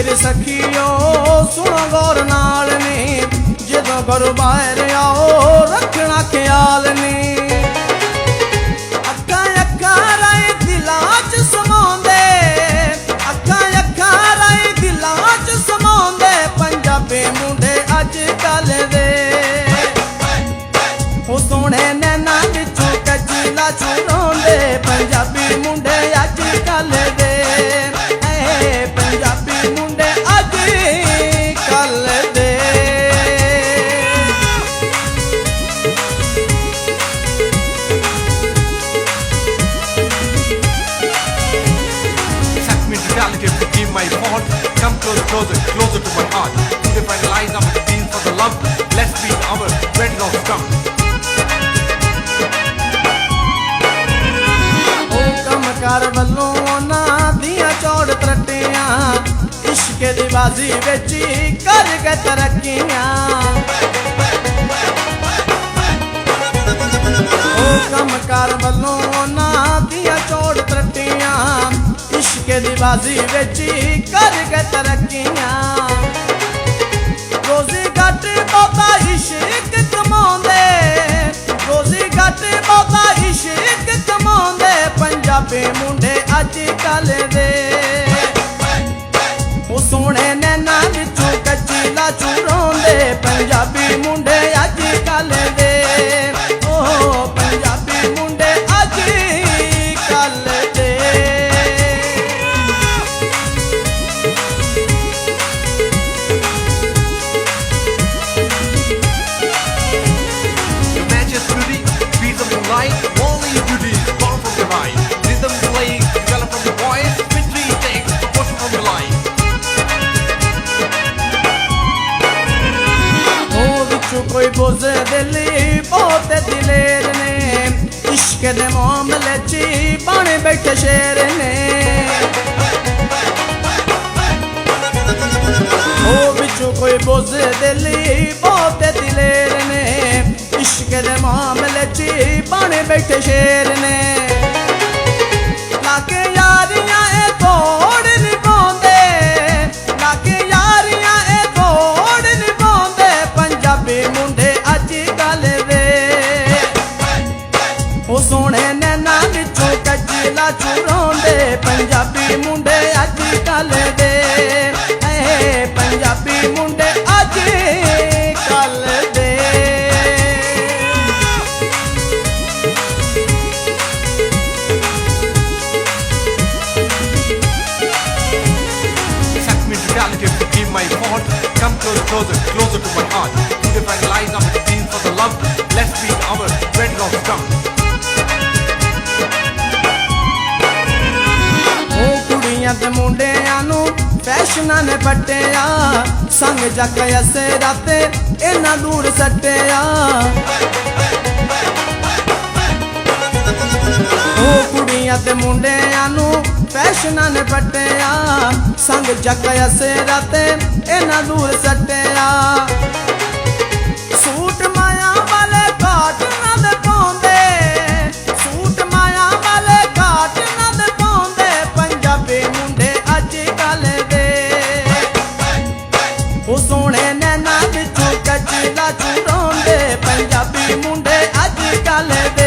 मेरे सखियो सुनो गौर नाल नी, जदों घरों बाहर आओ रखना ख्याल नी। अक्खां अक्खां राए दिलां च समाउंदे, अक्खां अक्खां राए दिलां च समाउंदे, पंजाबी मुंडे अज कल दे। ओ सोहणे नैना विचों कजीला चुराउंदे, पंजाबी मुंडे अज कल दे। पंजाबी मुंडे अज कल दे। Set me to reality, forgive my fault. Come closer, closer, closer to my heart. To the final lines of the scenes for the love. Let's be our red rose come. कर वल्लों उन्हां दियां चौड़ त्रट्टियां, इश्क दी बाजी विच कर के तरक्कियां। ओ कम कर वल्लों उन्हां दियां चौड़ त्रट्टियां, इश्क दी बाजी विच कर के तरक्कियां। रोजी घट बहुता इश्क कमाउंदे, रोजी घट बहुता इश्क कमाउंदे, पंजाबी मुंडे अज कल दे। ओ सोहणे नैना विचों कजीला चुराउंदे, पंजाबी मुंडे अज कल दे। ओ पंजाबी मुंडे अज कल दे। Your matches beauty, beats of the light, only beauty is born from the mind. Rhythm playing, develop from the voice, victory takes proportion from the line. ओ विचों कोई बोझे दिली बहुत दिलेर ने, इश्क दे मामले च बने बैठे शेर ने। ओ विचों कोई बोझे दिली बहुत दिलेर ने, इश्क दे मामले च बने बैठे शेर ने। लाके यारियां ए तोड़ निभाउंदे, लाके यारियां ए तोड़ निभाउंदे, पंजाबी मुंडे अज कल दे। ओ सोहणे नैना विचों कजीला चुराउंदे, पंजाबी मुंडे अज कल दे। पंजाबी मुंडे अज कल दे। Set me to reality, forgive my fault. Come closer, closer, closer to my heart. To the final lines of the scenes for the love. Let's be our red rose come. ओ कुड़ियां ते मुंडियां नूं फैशनां ने पट्टिया, संग जग असे राते इन्ना दूर सट्टिया। ओ कुड़ियां ते मुंडियां नूं फैशनां ने पट्टिया, संग जग असे राते इन्ना दूर सट्टिया। सूट माया वाले घाट ना दे पाउंदे, सूट माया वाले घाट ना दे पाउंदे, पंजाबी मुंडे अज कल दे। ओ सोहणे नैना विचों कजीला चुराउंदे, पंजाबी मुंडे अज कल दे।